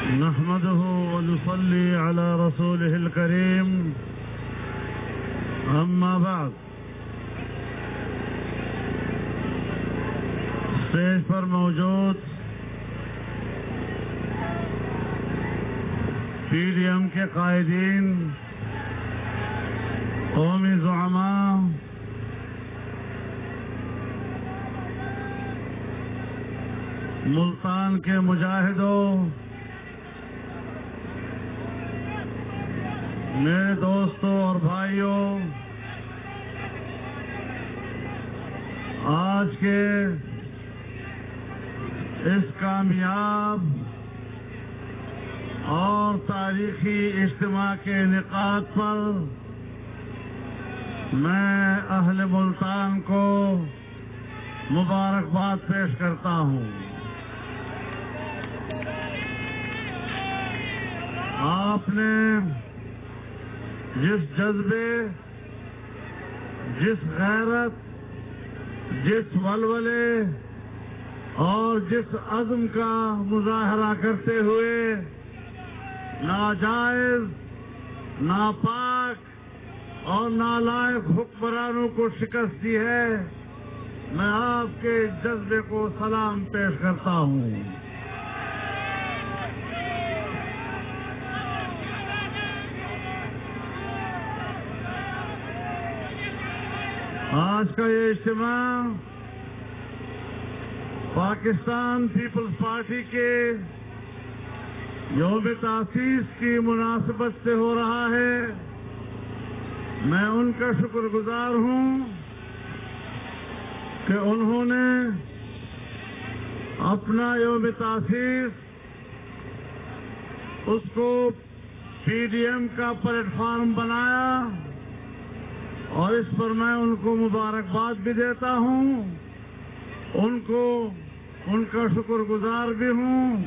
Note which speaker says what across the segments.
Speaker 1: نحمده ونصلي على رسوله الكريم أما بعد اسٹیج پر موجود پی ڈی ایم کے قائدین، قومی زعماء، ملتان کے مجاہدوں، میرے دوستوں اور بھائیوں، آج کے اس کامیاب اور تاریخی اجتماع کے انعقاد پر میں اہل ملتان کو مبارکباد پیش کرتا ہوں۔ آپ نے جس جذبے، جس غیرت، جس ولولے اور جس عزم کا مظاہرہ کرتے ہوئے ناجائز، ناپاک اور نالائق حکمرانوں کو شکست دی ہے، میں آپ کے جذبے کو سلام پیش کرتا ہوں۔ آج کا یہ اجتماع پاکستان پیپلز پارٹی کے یوم تاسیس کی مناسبت سے ہو رہا ہے۔ میں ان کا شکر گزار ہوں کہ انہوں نے اپنا یوم تاسیس اس کو پی ڈی ایم کا پلیٹ فارم بنایا، اور اس پر میں ان کو مبارکباد بھی دیتا ہوں، ان کا شکر گزار بھی ہوں،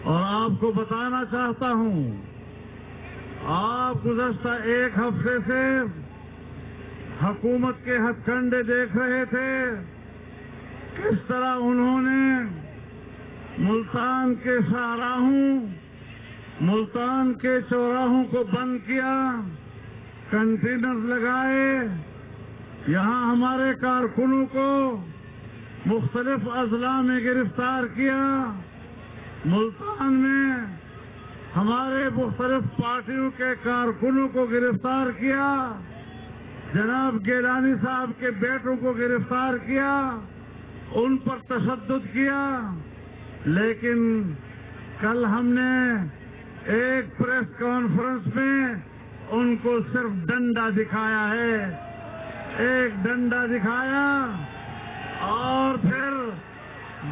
Speaker 1: اور آپ کو بتانا چاہتا ہوں، آپ گزشتہ ایک ہفتے سے حکومت کے ہتھ کنڈے دیکھ رہے تھے، کس طرح انہوں نے ملتان کے شاہراہوں، ملتان کے چوراہوں کو بند کیا، کنٹینر لگائے، یہاں ہمارے کارکنوں کو مختلف اضلاع میں گرفتار کیا، ملتان میں ہمارے مختلف پارٹیوں کے کارکنوں کو گرفتار کیا، جناب گیلانی صاحب کے بیٹوں کو گرفتار کیا، ان پر تشدد کیا، لیکن کل ہم نے ایک پریس کانفرنس میں ان کو صرف ڈنڈا دکھایا ہے، ایک ڈنڈا دکھایا اور پھر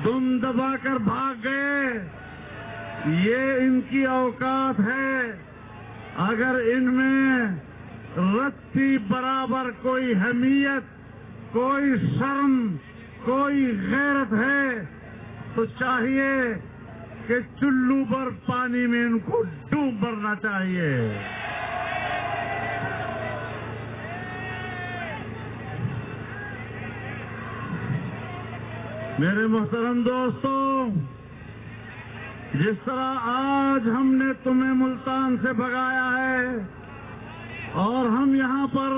Speaker 1: دم دبا کر بھاگ گئے۔ یہ ان کی اوقات ہے۔ اگر ان میں رتی برابر کوئی حمیت، کوئی شرم، کوئی غیرت ہے تو چاہیے کہ چلو بھر پانی میں ان کو ڈوب مرنا چاہیے۔ میرے محترم دوستوں، جس طرح آج ہم نے تمہیں ملتان سے بھگایا ہے اور ہم یہاں پر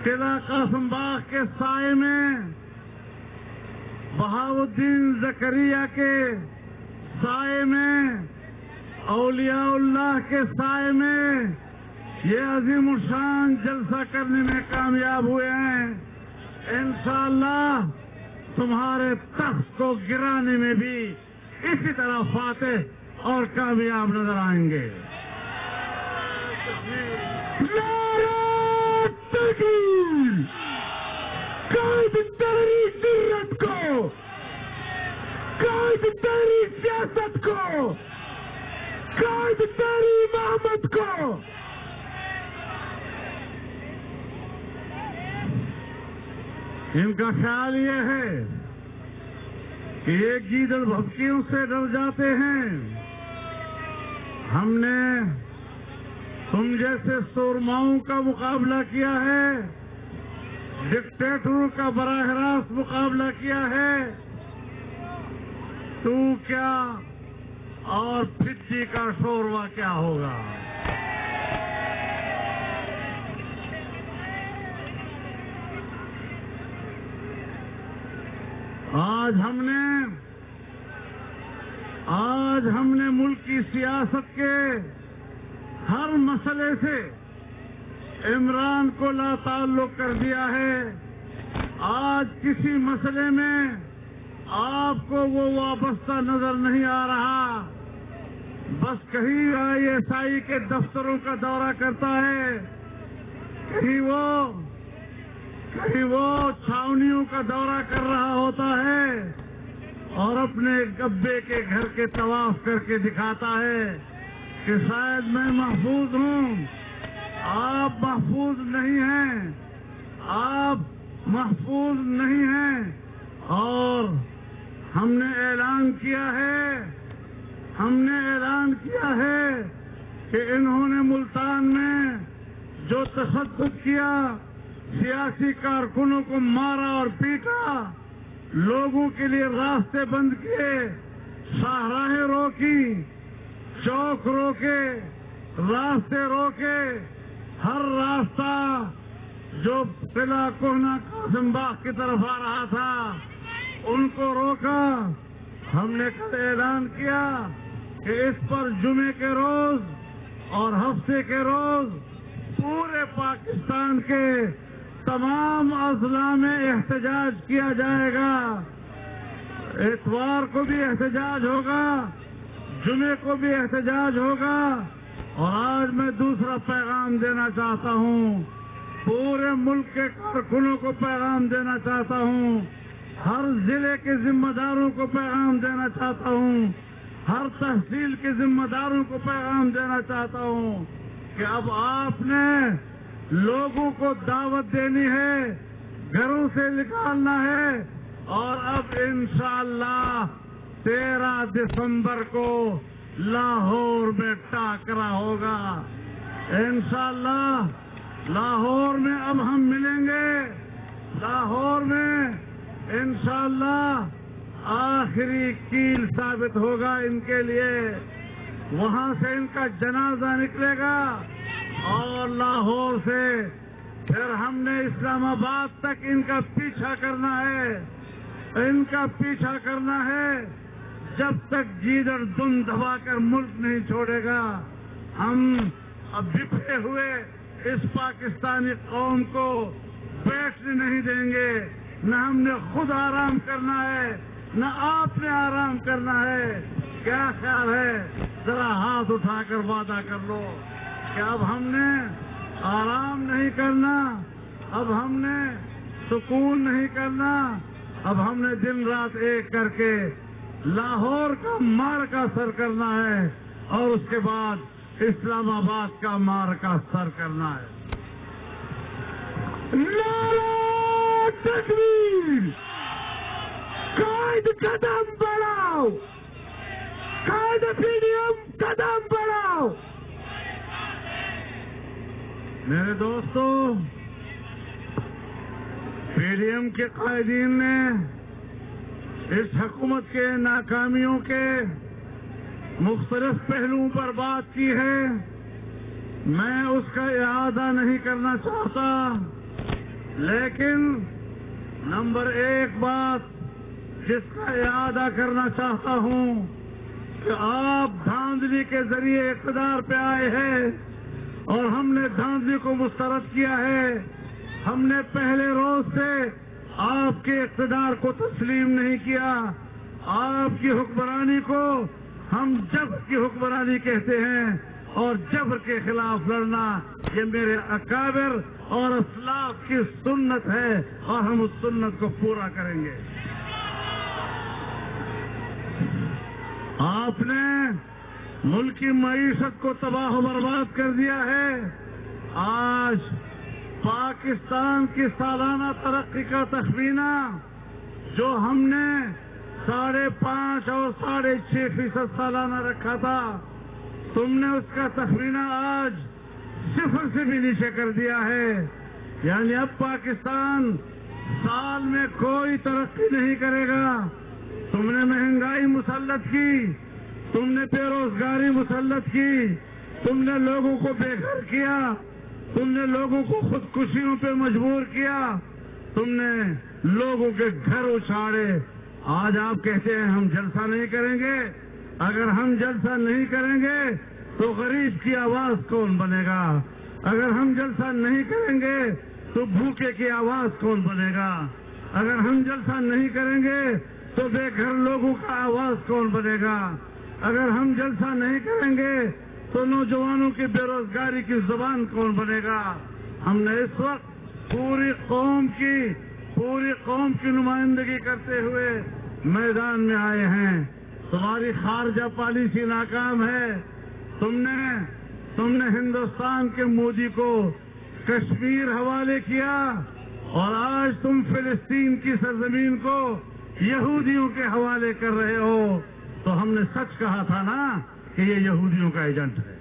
Speaker 1: قلعہ قاسم باغ کے سائے میں، بہاؤالدین زکریا کے سائے میں، اولیاء اللہ کے سائے میں یہ عظیم الشان جلسہ کرنے میں کامیاب ہوئے ہیں، انشاءاللہ تمہارے تخت کو گرانے میں بھی اسی طرح فاتح اور کامیاب نظر آئیں گے۔
Speaker 2: قائد تحریک جرأت کو، قائد تحریک سیاست کو، قائد تحریک محمد کو،
Speaker 1: ان کا خیال یہ ہے کہ یہ گیدڑ بھبکیوں سے ڈر جاتے ہیں۔ ہم نے تم جیسے سورماؤں کا مقابلہ کیا ہے، ڈکٹیٹروں کا براہ راست مقابلہ کیا ہے، اسٹو کیا اور پھٹی کا شوروا کیا ہوگا. آج ہم نے ملک کی سیاست کے ہر مسئلے سے عمران کو لا تعلق کر دیا ہے. آج کسی مسئلے میں آپ کو وہ وابستہ نظر نہیں آ رہا. بس کہیں ISI کے دفتروں کا دورہ کرتا ہے, کہیں وہ چھاونیوں کا دورہ کر رہا ہوتا ہے اور اپنے گبے کے گھر کے طواف کر کے دکھاتا ہے کہ شاید میں محفوظ ہوں. آپ محفوظ نہیں ہیں, آپ محفوظ نہیں ہیں. اور ہم نے اعلان کیا ہے کہ انہوں نے ملتان میں جو تشدد کیا, سیاسی کارکنوں کو مارا اور پیٹا, لوگوں کے لیے راستے بند کیے, شاہراہیں روکی, چوک روکے, راستے روکے, ہر راستہ جو قلعہ کوہنا قاسم باغ کی طرف آ رہا تھا ان کو روکا. ہم نے کل اعلان کیا کہ اس پر جمعے کے روز اور ہفتے کے روز پورے پاکستان کے تمام اضلاع میں احتجاج کیا جائے گا. اتوار کو بھی احتجاج ہوگا, جمعے کو بھی احتجاج ہوگا. اور آج میں دوسرا پیغام دینا چاہتا ہوں, پورے ملک کے کارکنوں کو پیغام دینا چاہتا ہوں, ہر ضلع کے ذمہ داروں کو پیغام دینا چاہتا ہوں, ہر تحصیل کے ذمہ داروں کو پیغام دینا چاہتا ہوں کہ اب آپ نے لوگوں کو دعوت دینی ہے, گھروں سے نکالنا ہے, اور اب انشاءاللہ 13 دسمبر کو لاہور میں ٹاکرا ہوگا. انشاءاللہ لاہور میں اب ہم ملیں گے. لاہور میں انشاءاللہ آخری کیل ثابت ہوگا ان کے لیے. وہاں سے ان کا جنازہ نکلے گا اور لاہور سے پھر ہم نے اسلام آباد تک ان کا پیچھا کرنا ہے, جب تک جیدر دم دبا کر ملک نہیں چھوڑے گا. ہم اب بکھرے ہوئے اس پاکستانی قوم کو بیٹھنے نہیں دیں گے. نہ ہم نے خود آرام کرنا ہے, نہ آپ نے آرام کرنا ہے. کیا خیال ہے؟ ذرا ہاتھ اٹھا کر وعدہ کر لو کہ اب ہم نے آرام نہیں کرنا, اب ہم نے سکون نہیں کرنا, اب ہم نے دن رات ایک کر کے لاہور کا معرکہ سر کرنا ہے اور اس کے بعد اسلام آباد کا معرکہ سر کرنا ہے.
Speaker 2: نعرہ تکبیر! قائد قدم بڑھاؤ! قائد PDM قدم بڑھاؤ!
Speaker 1: میرے دوستو, PDM کے قائدین نے اس حکومت کے ناکامیوں کے مختلف پہلوؤں پر بات کی ہے. میں اس کا اعادہ نہیں کرنا چاہتا, لیکن نمبر 1 بات جس کا اعادہ کرنا چاہتا ہوں کہ آپ دھاندلی کے ذریعے اقتدار پہ آئے ہیں اور ہم نے دھاندلی کو مسترد کیا ہے. ہم نے پہلے روز سے آپ کے اقتدار کو تسلیم نہیں کیا. آپ کی حکمرانی کو ہم جبر کی حکمرانی کہتے ہیں, اور جبر کے خلاف لڑنا یہ میرے اکابر اور اسلاف کی سنت ہے, اور ہم اس سنت کو پورا کریں گے. آپ نے ملک کی معیشت کو تباہ و برباد کر دیا ہے. آج پاکستان کی سالانہ ترقی کا تخمینہ جو ہم نے 5.5 اور 6.5% سالانہ رکھا تھا, تم نے اس کا تخمینہ آج 0 سے بھی نیچے کر دیا ہے. یعنی اب پاکستان سال میں کوئی ترقی نہیں کرے گا. تم نے مہنگائی مسلط کی، تم نے بے روزگاری مسلط کی، تم نے لوگوں کو بے گھر کیا، تم نے لوگوں کو خودکشیوں پہ مجبور کیا، تم نے لوگوں کے گھر اچھاڑے۔ آج آپ کہتے ہیں ہم جلسہ نہیں کریں گے۔ اگر ہم جلسہ نہیں کریں گے تو غریب کی آواز کون بنے گا؟ اگر ہم جلسہ نہیں کریں گے تو بھوکے کی آواز کون بنے گا؟ اگر ہم جلسہ نہیں کریں گے تو بے گھر لوگوں کا آواز کون بنے گا؟ اگر ہم جلسہ نہیں کریں گے تو نوجوانوں کی بے روزگاری کی زبان کون بنے گا؟ ہم نے اس وقت پوری قوم کی نمائندگی کرتے ہوئے میدان میں آئے ہیں۔ تمہاری خارجہ پالیسی ناکام ہے۔ تم نے ہندوستان کے مودی کو کشمیر حوالے کیا اور آج تم فلسطین کی سرزمین کو یہودیوں کے حوالے کر رہے ہو۔ تو ہم نے سچ کہا تھا نا کہ یہ یہودیوں کا ایجنٹ ہے۔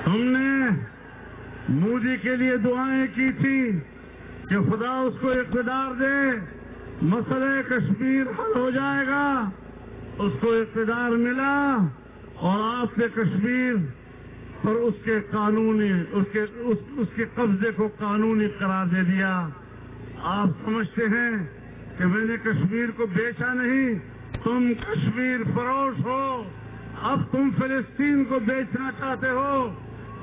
Speaker 1: ہم نے مودی کے لیے دعائیں کی تھی کہ خدا اس کو اقتدار دے، مسئلہ کشمیر حل ہو جائے گا۔ اس کو اقتدار ملا اور آپ نے کشمیر پر اس کے قبضے کو قانونی قرار دے دیا۔ آپ سمجھتے ہیں کہ میں نے کشمیر کو بیچا نہیں، تم کشمیر فروش ہو۔ اب تم فلسطین کو بیچنا چاہتے ہو،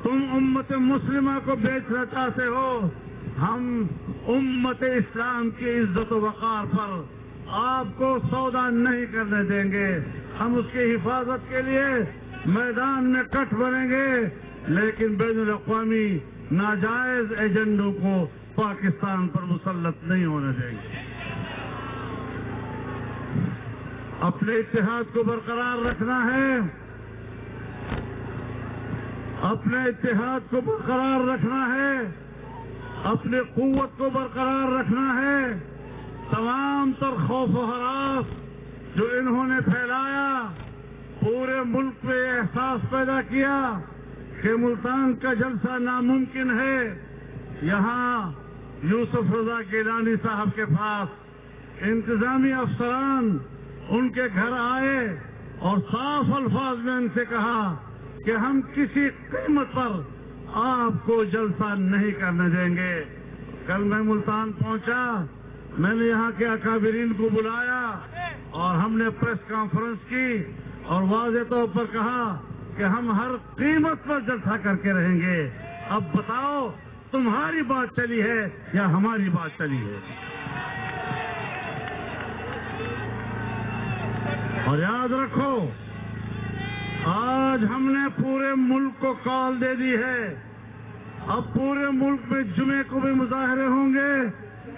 Speaker 1: تم امت مسلمہ کو بیچنا چاہتے ہو۔ ہم امت اسلام کی عزت و وقار پر آپ کو سودا نہیں کرنے دیں گے۔ ہم اس کی حفاظت کے لیے میدان میں کٹ بنیں گے، لیکن بین الاقوامی ناجائز ایجنڈوں کو پاکستان پر مسلط نہیں ہونے دیں گے۔ اپنے اتحاد کو برقرار رکھنا ہے، اپنے اتحاد کو برقرار رکھنا ہے، اپنی قوت کو برقرار رکھنا ہے۔ تمام تر خوف و ہراس جو انہوں نے پھیلایا، پورے ملک میں احساس پیدا کیا کہ ملتان کا جلسہ ناممکن ہے۔ یہاں یوسف رضا گیلانی صاحب کے پاس انتظامی افسران ان کے گھر آئے اور صاف الفاظ میں ان سے کہا کہ ہم کسی قیمت پر آپ کو جلسہ نہیں کرنے دیں گے۔ کل میں ملتان پہنچا، میں نے یہاں کے اکابرین کو بلایا اور ہم نے پریس کانفرنس کی اور واضح طور پر کہا کہ ہم ہر قیمت پر جلسہ کر کے رہیں گے۔ اب بتاؤ تمہاری بات چلی ہے یا ہماری بات چلی ہے؟ اور یاد رکھو، آج ہم نے پورے ملک کو کال دے دی ہے۔ اب پورے ملک میں جمعے کو بھی مظاہرے ہوں گے،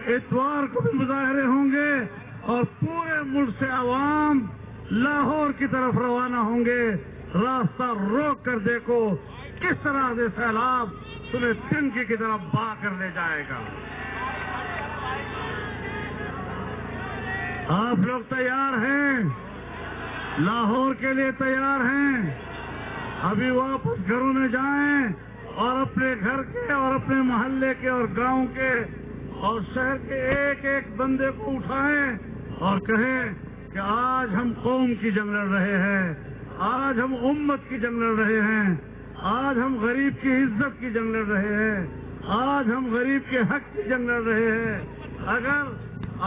Speaker 1: اتوار کو بھی مظاہرے ہوں گے اور پورے ملک سے عوام لاہور کی طرف روانہ ہوں گے۔ راستہ روک کر دیکھو کس طرح سے سیلاب تمہیں ٹنکی کی طرف بہا کر لے جائے گا۔ آپ لوگ تیار ہیں؟ لاہور کے لیے تیار ہیں؟ ابھی واپس گھروں میں جائیں اور اپنے گھر کے اور اپنے محلے کے اور گاؤں کے اور شہر کے ایک ایک بندے کو اٹھائیں اور کہیں کہ آج ہم قوم کی جنگ لڑ رہے ہیں، آج ہم امت کی جنگ لڑ رہے ہیں، آج ہم غریب کی عزت کی جنگ لڑ رہے ہیں، آج ہم غریب کے حق کی جنگ لڑ رہے ہیں۔ اگر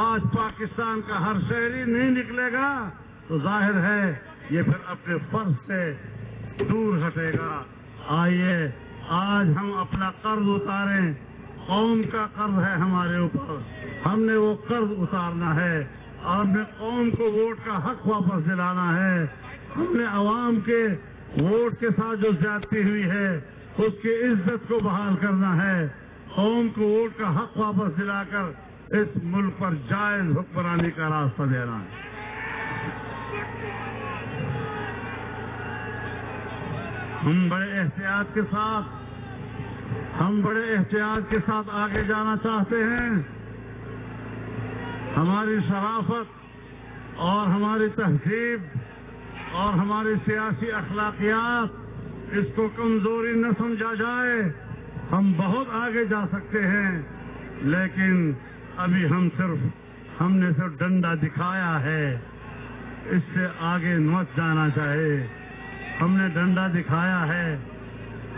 Speaker 1: آج پاکستان کا ہر شہری نہیں نکلے گا تو ظاہر ہے یہ پھر اپنے فرض سے دور ہٹے گا۔ آئیے آج ہم اپنا قرض اتاریں، قوم کا قرض ہے ہمارے اوپر، ہم نے وہ قرض اتارنا ہے اور ہم نے قوم کو ووٹ کا حق واپس دلانا ہے۔ ہم نے عوام کے ووٹ کے ساتھ جو زیادتی ہوئی ہے اس کی عزت کو بحال کرنا ہے، قوم کو ووٹ کا حق واپس دلا کر اس ملک پر جائز حکمرانی کا راستہ دینا ہے۔ ہم بڑے احتیاط کے ساتھ آگے جانا چاہتے ہیں۔ ہماری شرافت اور ہماری تہذیب اور ہماری سیاسی اخلاقیات اس کو کمزوری نہ سمجھا جائے. ہم بہت آگے جا سکتے ہیں، لیکن ابھی ہم نے صرف ڈنڈا دکھایا ہے. اس سے آگے مت جانا چاہے. ہم نے ڈنڈا دکھایا ہے.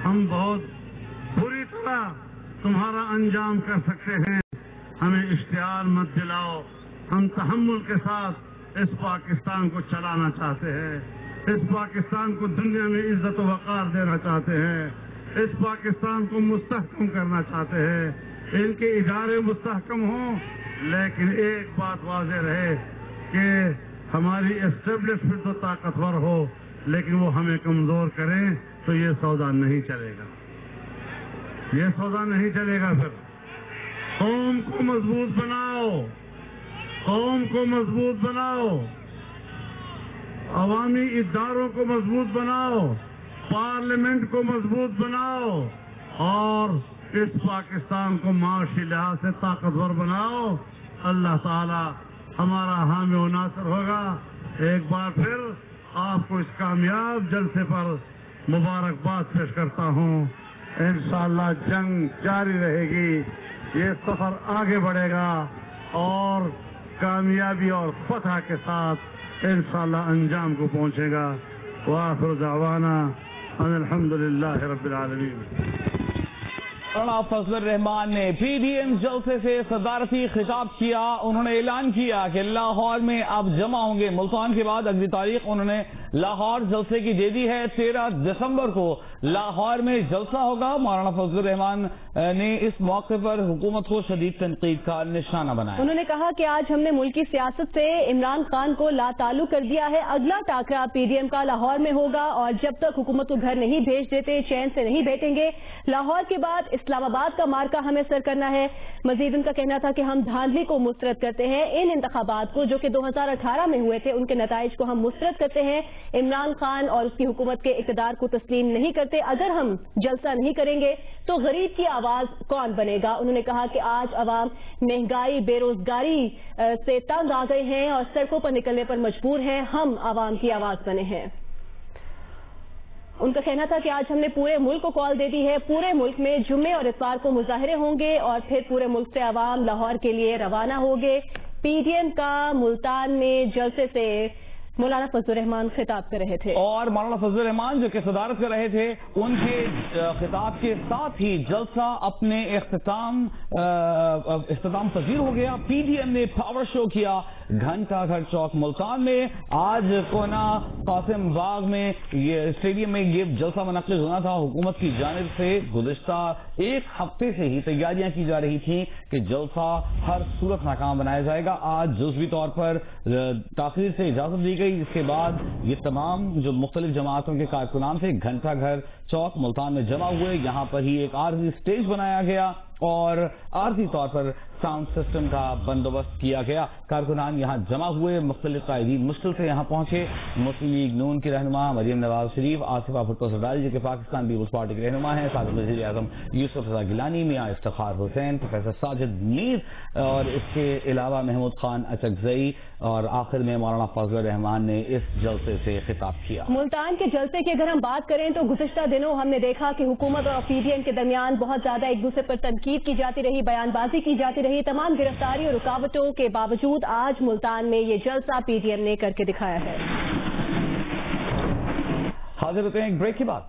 Speaker 1: ہم بہت بری طرح تمہارا انجام کر سکتے ہیں. ہمیں اشتعال مت دلاؤ. ہم تحمل کے ساتھ اس پاکستان کو چلانا چاہتے ہیں. اس پاکستان کو دنیا میں عزت و وقار دینا چاہتے ہیں. اس پاکستان کو مستحکم کرنا چاہتے ہیں. ان کے ادارے مستحکم ہوں، لیکن ایک بات واضح رہے کہ ہماری اسٹیبلشمنٹ تو طاقتور ہو، لیکن وہ ہمیں کمزور کریں تو یہ سودا نہیں چلے گا. یہ سودا نہیں چلے گا. پھر قوم کو مضبوط بناؤ، قوم کو مضبوط بناؤ، عوامی اداروں کو مضبوط بناؤ، پارلیمنٹ کو مضبوط بناؤ، اور اس پاکستان کو معاشی لحاظ سے طاقتور بناؤ. اللہ تعالی ہمارا حامی و ناصر ہوگا. ایک بار پھر آپ کو اس کامیاب جلسے پر مبارکباد پیش کرتا ہوں. انشاءاللہ جنگ جاری رہے گی. یہ سفر آگے بڑھے گا اور کامیابی اور فتح کے ساتھ انشاءاللہ انجام کو پہنچے گا. وآخر دعوانا ان الحمدللہ رب العالمین.
Speaker 3: مولانا فضل الرحمان نے پی ڈی ایم جلسے سے صدارتی خطاب کیا. انہوں نے اعلان کیا کہ لاہور میں اب جمع ہوں گے. ملتان کے بعد اگلی تاریخ انہوں نے لاہور جلسے کی دے دی ہے. 13 دسمبر کو لاہور میں جلسہ ہوگا. مولانا فضل الرحمان نے اس موقع پر حکومت کو شدید تنقید کا نشانہ بنایا.
Speaker 4: انہوں نے کہا کہ آج ہم نے ملکی سیاست سے عمران خان کو لا تعلق کر دیا ہے. اگلا ٹاکرا پی ڈی ایم کا لاہور میں ہوگا، اور جب تک حکومت کو گھر نہیں بھیج دیتے چین سے نہیں بیٹھیں گے. لاہور کے بعد اسلام آباد کا مارکا ہمیں سر کرنا ہے. مزید ان کا کہنا تھا کہ ہم دھاندلی کو مسترد کرتے ہیں. ان انتخابات کو جو کہ 2018 میں ہوئے تھے ان کے نتائج کو ہم مسترد کرتے ہیں. عمران خان اور اس کی حکومت کے اقتدار کو تسلیم نہیں کرتے. اگر ہم جلسہ نہیں کریں گے تو غریب کی آواز کون بنے گا؟ انہوں نے کہا کہ آج عوام مہنگائی، بے روزگاری سے تنگ آ گئے ہیں اور سڑکوں پر نکلنے پر مجبور ہیں. ہم عوام کی آواز بنے ہیں. ان کا کہنا تھا کہ آج ہم نے پورے ملک کو کال دے دی ہے. پورے ملک میں جمعے اور اتوار کو مظاہرے ہوں گے اور پھر پورے ملک سے عوام لاہور کے لیے روانہ ہوں گے. پی ڈی ایم کا ملتان میں جلسے سے مولانا فضل الرحمان خطاب کر رہے تھے.
Speaker 3: اور مولانا فضل الرحمان جو کہ صدارت کر رہے تھے، ان کے خطاب کے ساتھ ہی جلسہ اپنے اختتام پذیر ہو گیا. پی ڈی ایم نے پاور شو کیا گھنٹہ گھر چوک ملتان میں. آج کونا قاسم باغ میں یہ اسٹیڈیم میں یہ جلسہ منعقد ہونا تھا. حکومت کی جانب سے گزشتہ ایک ہفتے سے ہی تیاریاں کی جا رہی تھیں کہ جلسہ ہر صورت ناکام بنایا جائے گا. آج جزوی طور پر تاخیر سے اجازت دی گئی. اس کے بعد یہ تمام جو مختلف جماعتوں کے کارکنان تھے گھنٹہ گھر چوک ملتان میں جمع ہوئے. یہاں پر ہی ایک عارضی اسٹیج بنایا گیا اور عارضی طور پر ساؤنڈ سسٹم کا بندوبست کیا گیا. کارکنان یہاں جمع ہوئے. مختلف قائدین مشکل سے یہاں پہنچے. مسلم لیگ نون کی رہنما مریم نواز شریف، آصفہ بھٹو زرداری جو کہ پاکستان پیپلز پارٹی کے رہنما ہیں، سابق وزیر اعظم یوسف رضا گیلانی، میاں افتخار حسین، پروفیسر ساجد میر، اور اس کے علاوہ محمود خان اچکزئی، اور آخر میں مولانا فضل الرحمان نے اس جلسے سے خطاب کیا.
Speaker 4: ملتان کے جلسے کی اگر ہم بات کریں تو گزشتہ دنوں ہم نے دیکھا کہ حکومت اور پی ڈی ایم کے درمیان بہت زیادہ ایک دوسرے پر تنقید کی جاتی رہی، بیان بازی کی جاتی رہی. تمام گرفتاری اور رکاوٹوں کے باوجود آج ملتان میں یہ جلسہ پی ڈی ایم نے کر کے دکھایا ہے.
Speaker 3: حاضر ہوتے ہیں ایک بریک کے بعد.